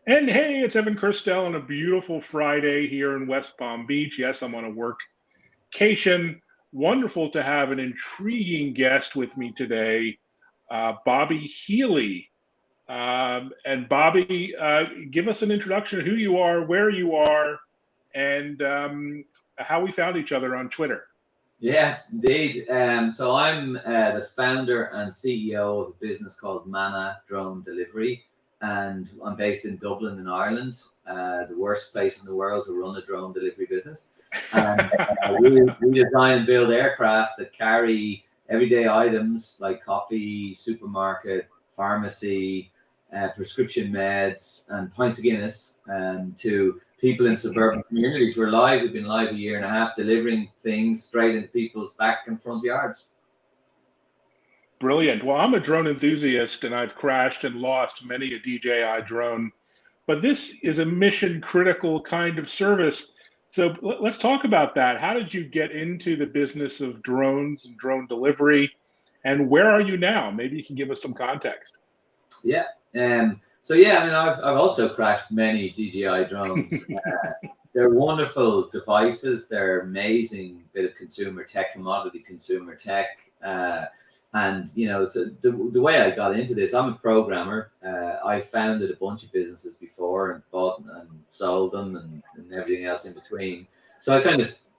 And hey, it's Evan Kirstel on a beautiful Friday here in West Palm Beach. Yes, I'm on a workcation. Wonderful to have an intriguing guest with me today, Bobby Healy. And Bobby, give us an introduction of who you are, where you are, and how we found each other on Twitter. Yeah, indeed. So I'm the founder and CEO of a business called Manna Drone Delivery, and I'm based in Dublin, in Ireland, the worst place in the world to run a drone delivery business. And we design and build aircraft that carry everyday items like coffee, supermarket, pharmacy, prescription meds, and pints of Guinness to people in suburban communities. We're live. We've been live a year and a half, delivering things straight into people's back and front yards. Brilliant. Well, I'm a drone enthusiast and I've crashed and lost many a DJI drone, but this is a mission critical kind of service. So let's talk about that. How did you get into the business of drones and drone delivery? And where are you now? Maybe you can give us some context. Yeah. I mean, I've also crashed many DJI drones. They're wonderful devices. They're amazing bit of consumer tech, commodity consumer tech. So the way I got into this, I'm a programmer. I founded a bunch of businesses before and bought and sold them and everything else in between. So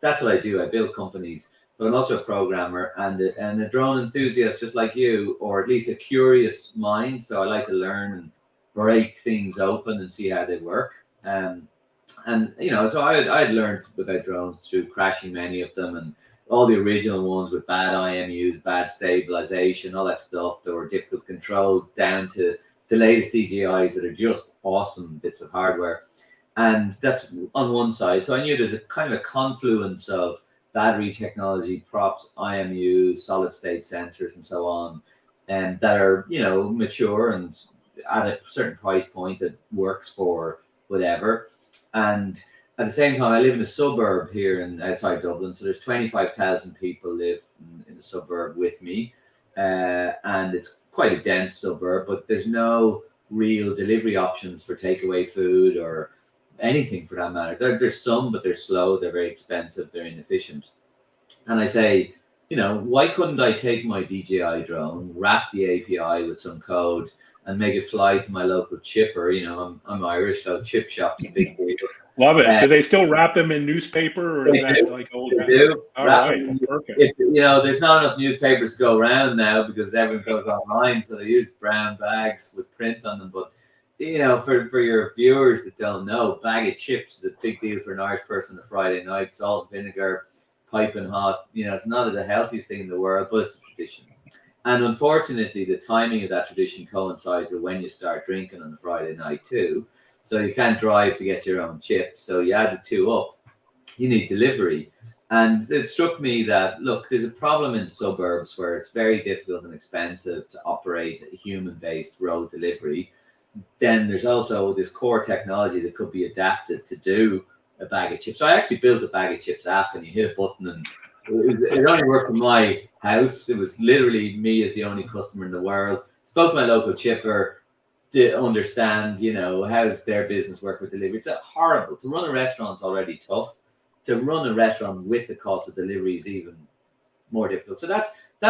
that's what I do. I build companies, but I'm also a programmer and a drone enthusiast, just like you, or at least a curious mind. So I like to learn and break things open and see how they work. So I'd learned about drones through crashing many of them and all the original ones with bad IMUs, bad stabilization, all that stuff that were difficult to control, down to the latest DJIs that are just awesome bits of hardware. And that's on one side. So I knew there's a kind of a confluence of battery technology, props, IMUs, solid state sensors, and so on, and that are, mature and at a certain price point that works for whatever. And at the same time, I live in a suburb here outside Dublin, so there's 25,000 people live in the suburb with me, and it's quite a dense suburb. But there's no real delivery options for takeaway food or anything for that matter. There's some, but they're slow, they're very expensive, they're inefficient. And I say, why couldn't I take my DJI drone, wrap the API with some code, and make it fly to my local chipper? I'm Irish, so chip shop's a big deal. Love it. Do they still wrap them in newspaper, or is that like old? They do. All right, perfect. There's not enough newspapers to go around now because everyone goes online, so they use brown bags with print on them. But for your viewers that don't know, bag of chips is a big deal for an Irish person on a Friday night. Salt and vinegar, piping hot. It's not the healthiest thing in the world, but it's a tradition. And unfortunately, the timing of that tradition coincides with when you start drinking on a Friday night too. So you can't drive to get your own chips. So you add the two up, you need delivery. And it struck me that, look, there's a problem in suburbs where it's very difficult and expensive to operate a human-based road delivery. Then there's also this core technology that could be adapted to do a bag of chips. So I actually built a bag of chips app, and you hit a button and it only worked from my house. It was literally me as the only customer in the world. Spoke to my local chipper to understand, how's their business work with delivery. It's horrible. To run a restaurant is already tough. To run a restaurant with the cost of delivery is even more difficult. So that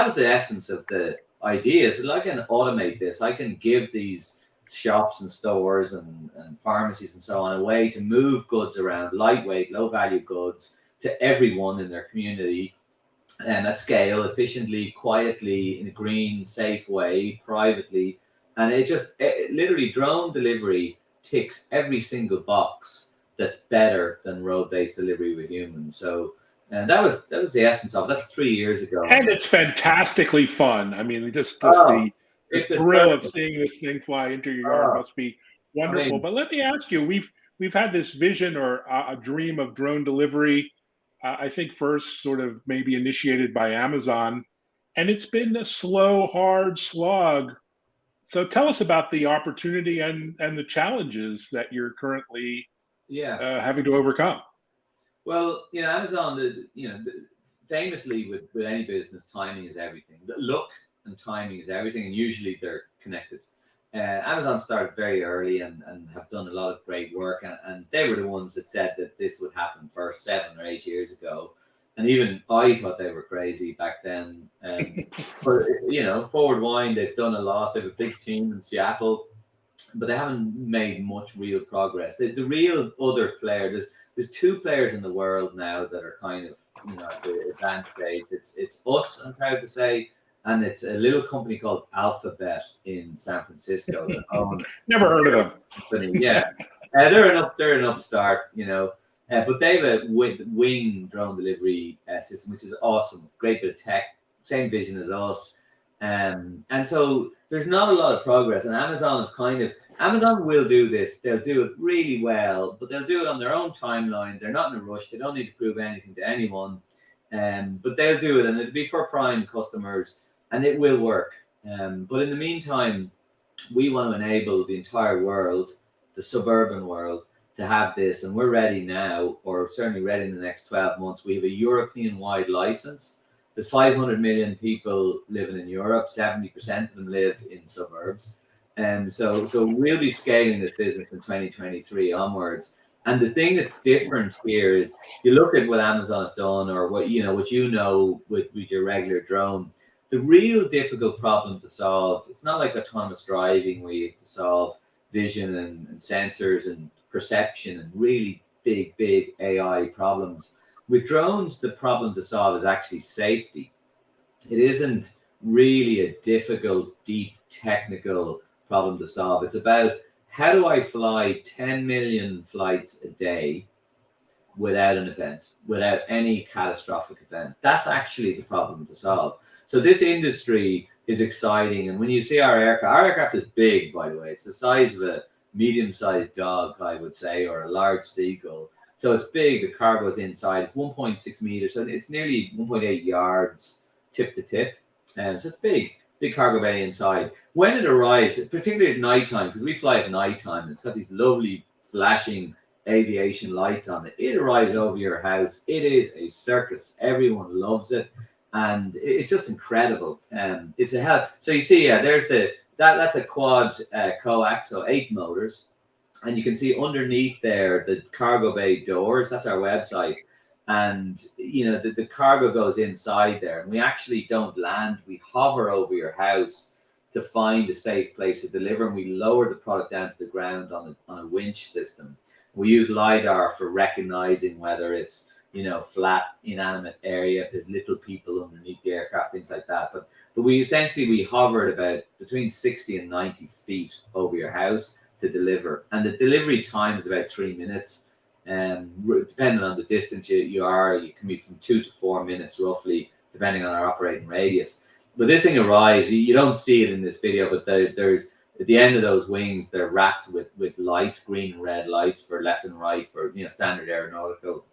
was the essence of the idea. So I can automate this. I can give these shops and stores and pharmacies and so on a way to move goods around, lightweight, low value goods, to everyone in their community, and at scale, efficiently, quietly, in a green, safe way, privately. And it literally, drone delivery ticks every single box that's better than road-based delivery with humans. So, and that was the essence of it. That's 3 years ago. And it's fantastically fun. I mean, just the thrill of seeing this thing fly into your yard must be wonderful. But let me ask you, we've had this vision or a dream of drone delivery. I think first sort of maybe initiated by Amazon, and it's been a slow, hard slog. So tell us about the opportunity and the challenges that you're currently having to overcome. Well, Amazon, famously with any business, timing is everything. Luck and timing is everything, and usually they're connected. Amazon started very early and have done a lot of great work, and they were the ones that said that this would happen first 7 or 8 years ago. And even I thought they were crazy back then. But Forward Wine, they've done a lot. They have a big team in Seattle, but they haven't made much real progress. The real other player, there's two players in the world now that are kind of at the advanced stage. It's us, I'm proud to say, and it's a little company called Alphabet in San Francisco that own. Never heard of them. Company. Yeah, they're an upstart, but they have a wing drone delivery system, which is awesome. Great bit of tech, same vision as us. And so there's not a lot of progress, and Amazon will do this. They'll do it really well, but they'll do it on their own timeline. They're not in a rush. They don't need to prove anything to anyone. But they'll do it, and it'll be for prime customers, and it will work. But in the meantime, we want to enable the entire world, the suburban world, to have this, and we're ready now, or certainly ready in the next 12 months. We have a European-wide license. There's 500 million people living in Europe. 70% of them live in suburbs. So we'll be scaling this business in 2023 onwards. And the thing that's different here is you look at what Amazon have done, or what with your regular drone. The real difficult problem to solve, it's not like autonomous driving where you have to solve vision and sensors and perception and really big AI problems. With drones, the problem to solve is actually safety. It isn't really a difficult, deep technical problem to solve. It's about, how do I fly 10 million flights a day without an event, without any catastrophic event? That's actually the problem to solve. So this industry is exciting. And when you see our aircraft is big, by the way. It's the size of a medium-sized dog, I would say, or a large seagull. So it's big. The cargo's inside. It's 1.6 meters. So it's nearly 1.8 yards tip to tip. And so it's big cargo bay inside. When it arrives, particularly at nighttime, because we fly at nighttime, it's got these lovely flashing aviation lights on it. It arrives over your house. It is a circus. Everyone loves it, and it's just incredible. It's a hell. So you see, there's that's a quad coax, so 8 motors, and you can see underneath there the cargo bay doors. That's our website. And the cargo goes inside there, and we actually don't land. We hover over your house to find a safe place to deliver, and we lower the product down to the ground on a winch system. We use LiDAR for recognizing whether it's flat, inanimate area, if there's little people underneath the aircraft, things like that. But we hover at about between 60 and 90 feet over your house to deliver, and the delivery time is about 3 minutes. Depending on the distance you are, you can be from 2 to 4 minutes roughly, depending on our operating radius. But this thing arrives, you don't see it in this video, but there's at the end of those wings, they're wrapped with lights, green and red lights for left and right for standard aeronautical,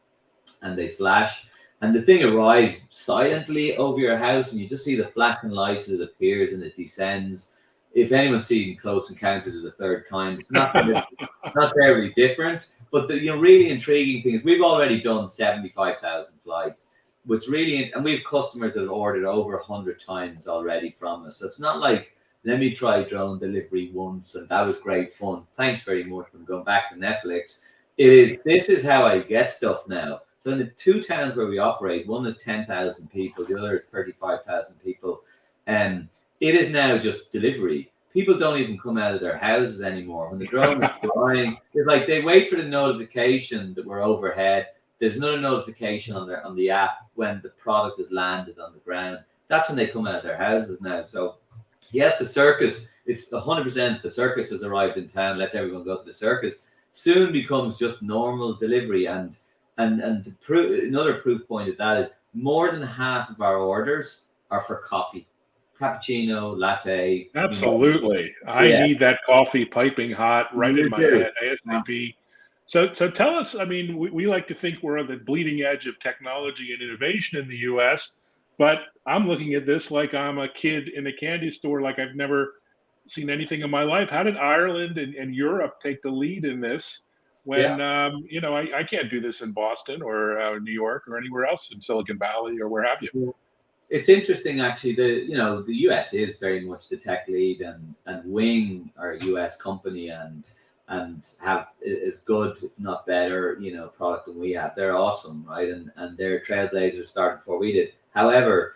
and they flash. And the thing arrives silently over your house, and you just see the flashing lights as it appears and it descends. If anyone's seen Close Encounters of the Third Kind, it's not terribly different. But the really intriguing thing is we've already done 75,000 flights, which really, and we have customers that have ordered over 100 times already from us. So it's not like, let me try drone delivery once and that was great fun. Thanks very much for going back to Netflix. This is how I get stuff now. So in the 2 towns where we operate, one is 10,000 people, the other is 35,000 people. It is now just delivery. People don't even come out of their houses anymore. When the drone is flying, it's like they wait for the notification that we're overhead. There's another notification on the app when the product has landed on the ground. That's when they come out of their houses now. So yes, the circus, it's 100% the circus has arrived in town, lets everyone go to the circus, soon becomes just normal delivery. And another proof point of that is more than half of our orders are for coffee. Cappuccino, latte. Absolutely. I need that coffee piping hot right in my head, ASAP. So tell us, I mean, we like to think we're on the bleeding edge of technology and innovation in the US, but I'm looking at this like I'm a kid in a candy store, like I've never seen anything in my life. How did Ireland and Europe take the lead in this when, I can't do this in Boston or New York or anywhere else in Silicon Valley or where have you? It's interesting, actually. The US is very much the tech lead, and Wing are a US company, and have as good, if not better, product than we have. They're awesome, right? And they're trailblazers, started before we did. However,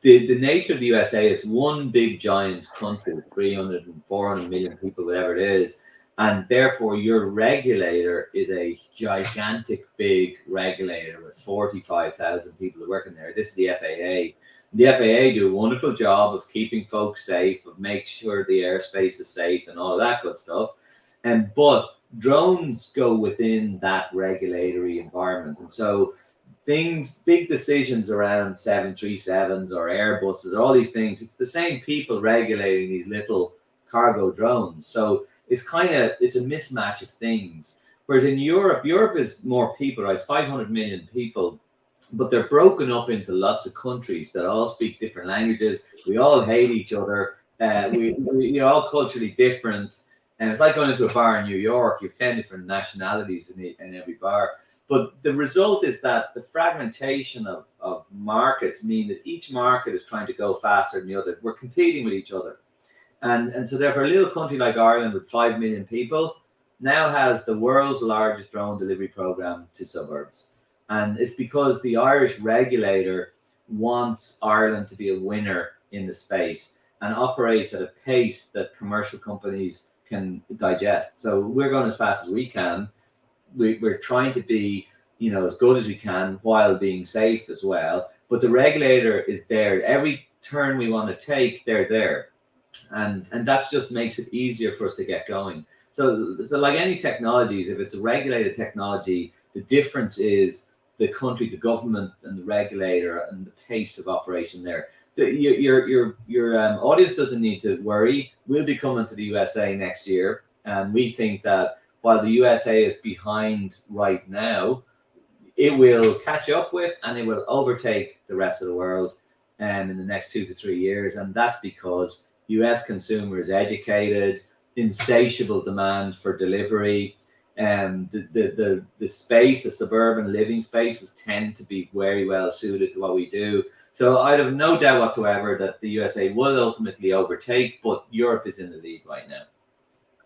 the nature of the USA is one big giant country, 300 and 400 million people, whatever it is, and therefore your regulator is a gigantic big regulator with 45,000 people working there. This is the FAA. The FAA do a wonderful job of keeping folks safe, of make sure the airspace is safe and all of that good stuff. But drones go within that regulatory environment, and so big decisions around 737s or Airbuses, all these things, it's the same people regulating these little cargo drones. So it's a mismatch of things. Whereas in Europe is more people, right? 500 million people, but they're broken up into lots of countries that all speak different languages. We all hate each other. We're all culturally different. And it's like going into a bar in New York. You have 10 different nationalities in every bar. But the result is that the fragmentation of markets mean that each market is trying to go faster than the other. We're competing with each other. And so therefore a little country like Ireland with 5 million people now has the world's largest drone delivery program to suburbs. And it's because the Irish regulator wants Ireland to be a winner in the space and operates at a pace that commercial companies can digest. So we're going as fast as we can. We're trying to be, as good as we can while being safe as well. But the regulator is there. Every turn we want to take, they're there. And that just makes it easier for us to get going. So like any technologies, if it's a regulated technology, the difference is the country, the government, and the regulator, and the pace of operation there. Your audience doesn't need to worry. We'll be coming to the USA next year, and we think that while the USA is behind right now, it will catch up with and it will overtake the rest of the world in the next 2 to 3 years. And that's because the US consumer is educated, insatiable demand for delivery. The space, the suburban living spaces tend to be very well suited to what we do. So I have no doubt whatsoever that the USA will ultimately overtake, but Europe is in the lead right now.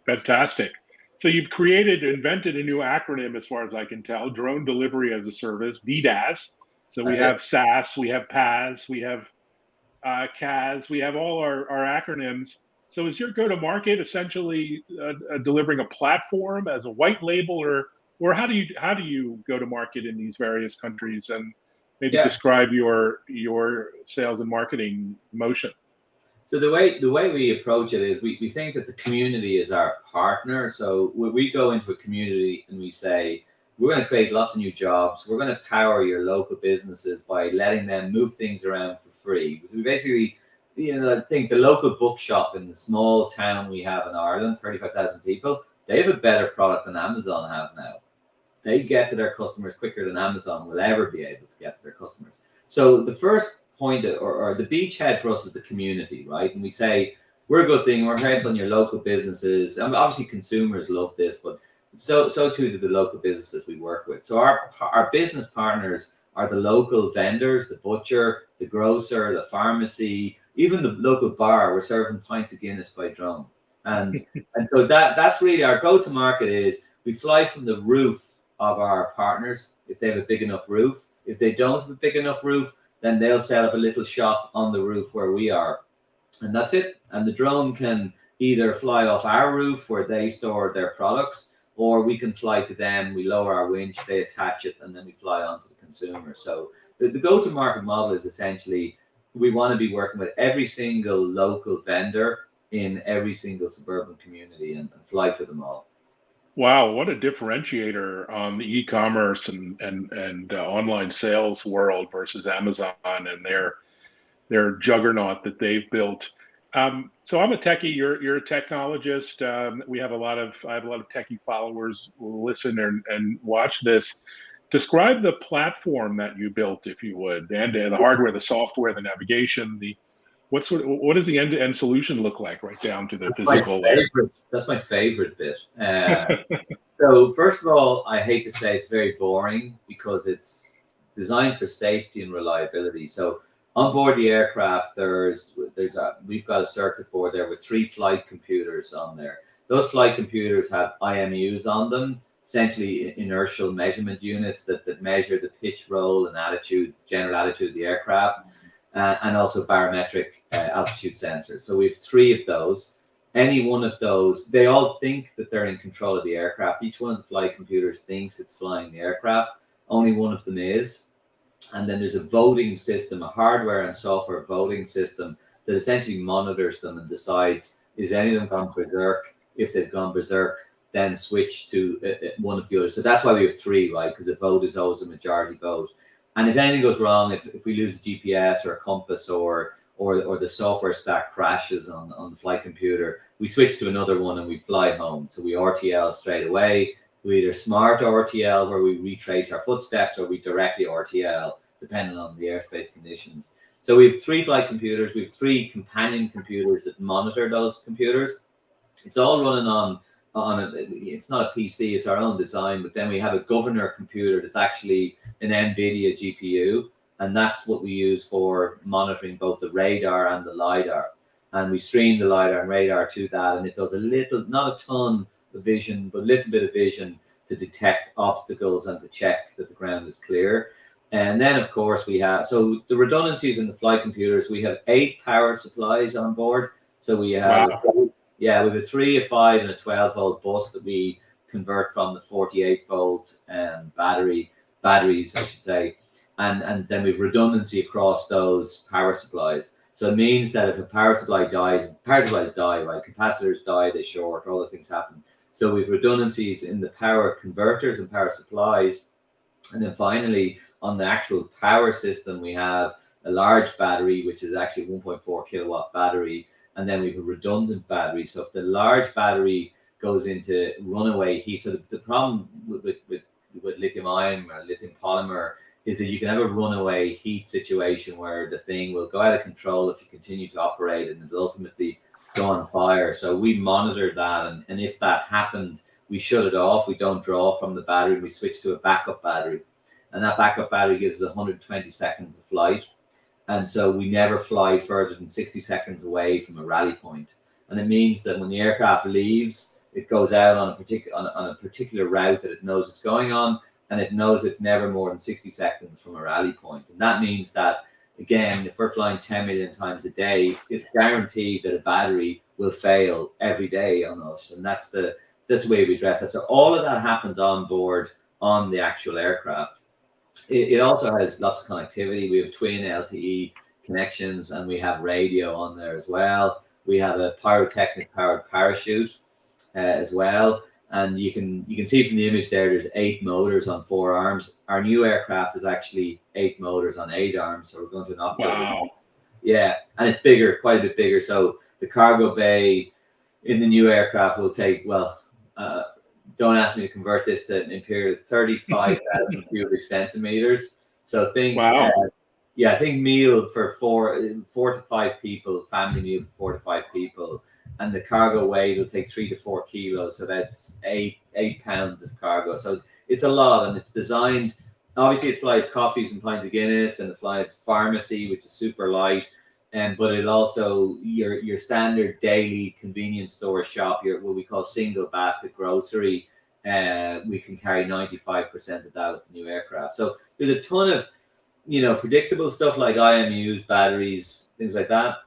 Fantastic. So you've invented a new acronym, as far as I can tell: Drone Delivery as a Service, DDAS. So we have SaaS, we have PaaS, we have CAS, we have all our acronyms. So is your go-to-market essentially delivering a platform as a white label, or how do you go to market in these various countries, and maybe describe your sales and marketing motion? So the way we approach it is we think that the community is our partner. So we go into a community and we say, we're going to create lots of new jobs. We're going to power your local businesses by letting them move things around for free. We basically, I think the local bookshop in the small town we have in Ireland, 35,000 people, they have a better product than Amazon have now. They get to their customers quicker than Amazon will ever be able to get to their customers. So the first point, or the beachhead for us, is the community, right? And we say, we're a good thing, we're helping your local businesses. And obviously consumers love this, but so too do the local businesses we work with. So our business partners are the local vendors, the butcher, the grocer, the pharmacy, even the local bar. We're serving pints of Guinness by drone. And so that's really our go-to market. Is we fly from the roof of our partners if they have a big enough roof. If they don't have a big enough roof, then they'll set up a little shop on the roof where we are. And that's it. And the drone can either fly off our roof where they store their products, or we can fly to them. We lower our winch, they attach it, and then we fly on to the consumer. So the go-to-market model is essentially, we want to be working with every single local vendor in every single suburban community and fly for them all. Wow, what a differentiator on the e-commerce and online sales world versus Amazon and their juggernaut that they've built. So I'm a techie. You're a technologist. I have a lot of techie followers who listen and watch this. Describe the platform that you built, if you would, and the hardware, the software, the navigation. What does the end-to-end solution look like, right down to the physical layer? That's my favorite bit. So first of all, I hate to say it's very boring because it's designed for safety and reliability. So On board the aircraft, we've got a circuit board there with 3 flight computers on there. Those flight computers have IMUs on them, essentially inertial measurement units that measure the pitch, roll, and attitude, general attitude of the aircraft, and also barometric altitude sensors. So we have 3 of those. Any one of those, they all think that they're in control of the aircraft. Each one of the flight computers thinks it's flying the aircraft. Only one of them is. And then there's a voting system, a hardware and software voting system that essentially monitors them and decides, is any of them gone berserk? If they've gone berserk, then switch to one of the others. So that's why we have 3, right? Because the vote is always a majority vote. And if anything goes wrong, if we lose a GPS or a compass or the software stack crashes on the flight computer, we switch to another one and we fly home. So we RTL straight away. We either smart RTL, where we retrace our footsteps, or we directly RTL, depending on the airspace conditions. So we have 3 flight computers. We have 3 companion computers that monitor those computers. It's all running on it's not a PC, it's our own design, but then we have a governor computer that's actually an NVIDIA GPU, and that's what we use for monitoring both the radar and the LiDAR. And we stream the LiDAR and radar to that, and it does a little, not a ton of vision, but a little bit of vision to detect obstacles and to check that the ground is clear. And then, of course, we have, so the redundancies in the flight computers, we have 8 power supplies on board. So we have, we have a 3, a 5, and a 12-volt bus that we convert from the 48-volt batteries, I should say. And then we have redundancy across those power supplies. So it means that if a power supply dies, power supplies die, right? Capacitors die, they short, all the things happen. So we have redundancies in the power converters and power supplies. And then finally, on the actual power system, we have a large battery, which is actually 1.4 kilowatt battery. And then we have a redundant battery. So if the large battery goes into runaway heat, so the problem with lithium ion or lithium polymer is that you can have a runaway heat situation where the thing will go out of control if you continue to operate, and it'll ultimately go on fire. So we monitor that, and if that happened, we shut it off. We don't draw from the battery. We switch to a backup battery, and that backup battery gives us 120 seconds of flight. And so we never fly further than 60 seconds away from a rally point. And it means that when the aircraft leaves, it goes out on a particular route that it knows it's going on, and it knows it's never more than 60 seconds from a rally point. And that means that, again, if we're flying 10 million times a day, it's guaranteed that a battery will fail every day on us. And that's the way we address that. So all of that happens on board on the actual aircraft. It also has lots of connectivity. We have twin LTE connections, and we have radio on there as well. We have a pyrotechnic powered parachute as well. And you can see from the image there, there's 8 motors on 4 arms. Our new aircraft is actually 8 motors on 8 arms. So we're going to an optical. Wow. Yeah, and it's bigger, quite a bit bigger. So the cargo bay in the new aircraft will take, don't ask me to convert this to imperial, 35,000 cubic centimeters. So think, I think meal for 4 to 5 people, family meal for 4 to 5 people, and the cargo weight will take 3 to 4 kilos. So that's 8 pounds of cargo. So it's a lot, and it's designed. Obviously, it flies coffees and pints of Guinness, and it flies pharmacy, which is super light. But it also your standard daily convenience store shop, what we call single basket grocery. We can carry 95% of that with the new aircraft. So there's a ton of predictable stuff like IMUs, batteries, things like that.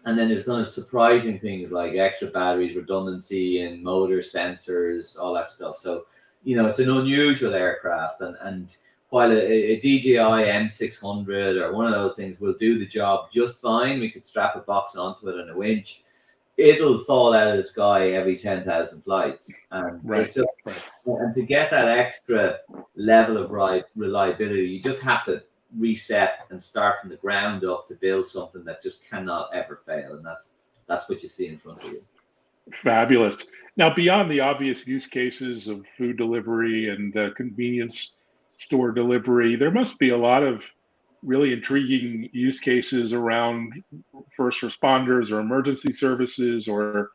And then there's kind of surprising things like extra batteries, redundancy, and motor sensors, all that stuff. So it's an unusual aircraft, and while a DJI M600 or one of those things will do the job just fine, we could strap a box onto it and a winch, it'll fall out of the sky every 10,000 flights. And and to get that extra level of reliability, you just have to reset and start from the ground up to build something that just cannot ever fail. And that's what you see in front of you. Fabulous. Now, beyond the obvious use cases of food delivery and convenience store delivery, there must be a lot of really intriguing use cases around first responders or emergency services, or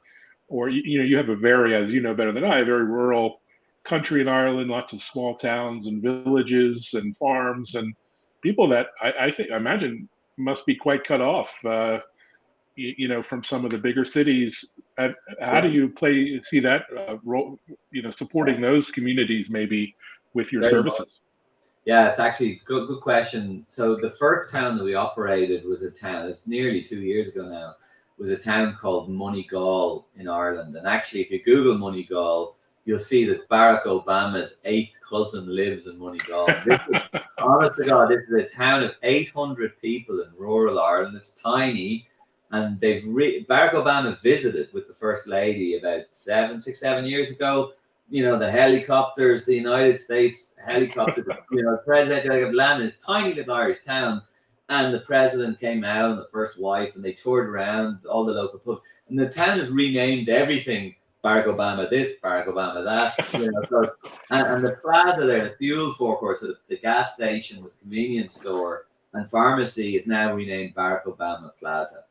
you have a very, as you know better than I, a very rural country in Ireland, lots of small towns and villages and farms, and people that I imagine must be quite cut off, from some of the bigger cities. How do you see that role, supporting those communities maybe with your Very much. services? Yeah, it's actually good question. So the first town that we operated was a town, it's nearly 2 years ago now, was a town called Moneygall in Ireland. And actually, if you Google Moneygall, you'll see that Barack Obama's eighth cousin lives in Moneygall. Honest to God, this is a town of 800 people in rural Ireland. It's tiny. And Barack Obama visited with the First Lady about 6, 7 years ago. The helicopters, the United States helicopter, presidential helicopter landed in this tiny little Irish town. And the president came out and the first wife, and they toured around all the local pubs. And the town has renamed everything Barack Obama this, Barack Obama that. And the plaza there, the fuel forecourt, so the gas station with convenience store and pharmacy is now renamed Barack Obama Plaza.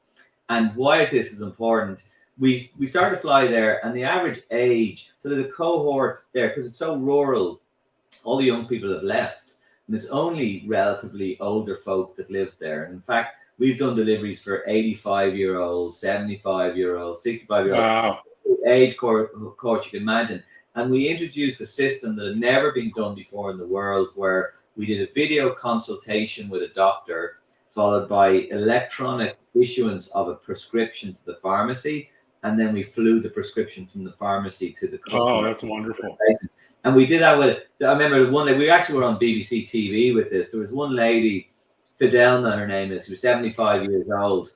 And why this is important, we started to fly there, and the average age, so there's a cohort there, because it's so rural, all the young people have left, and it's only relatively older folk that live there. And in fact, we've done deliveries for 85-year-olds, 75-year-olds, 65-year-olds, wow. Age cohort you can imagine. And we introduced a system that had never been done before in the world, where we did a video consultation with a doctor, followed by electronic issuance of a prescription to the pharmacy, and then we flew the prescription from the pharmacy to the customer. Oh, that's wonderful. And we did that I remember one day, we actually were on BBC TV with this. There was one lady, Fidelma, her name is, who's 75 years old,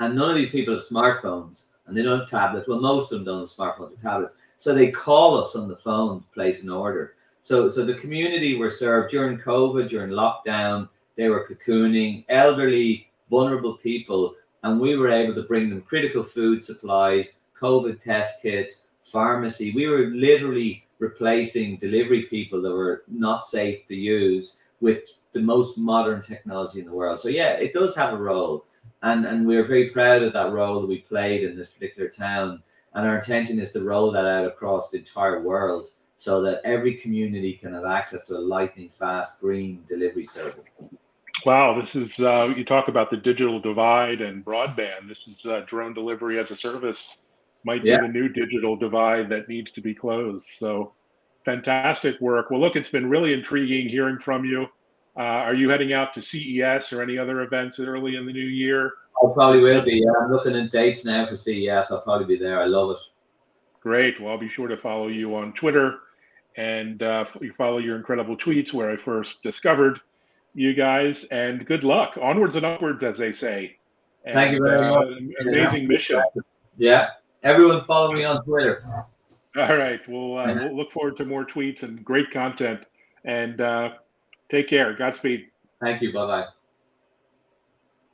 and none of these people have smartphones, and they don't have tablets. Well, most of them don't have smartphones or tablets. So they call us on the phone to place an order. So the community were served during COVID, during lockdown. They were cocooning, elderly, vulnerable people, and we were able to bring them critical food supplies, COVID test kits, pharmacy. We were literally replacing delivery people that were not safe to use with the most modern technology in the world. So yeah, it does have a role, and we're very proud of that role that we played in this particular town. And our intention is to roll that out across the entire world, so that every community can have access to a lightning fast green delivery service. Wow, this is, you talk about the digital divide and broadband. This is drone delivery as a service might be the new digital divide that needs to be closed. So fantastic work. Well, look, it's been really intriguing hearing from you. Are you heading out to CES or any other events early in the new year? I probably will be. Yeah, I'm looking at dates now for CES. I'll probably be there. I love it. Great. Well, I'll be sure to follow you on Twitter, and you follow your incredible tweets where I first discovered you guys, and good luck. Onwards and upwards, as they say. And, thank you very much. Amazing mission. Yeah. Everyone follow me on Twitter. All right. We'll look forward to more tweets and great content. And take care. Godspeed. Thank you. Bye-bye.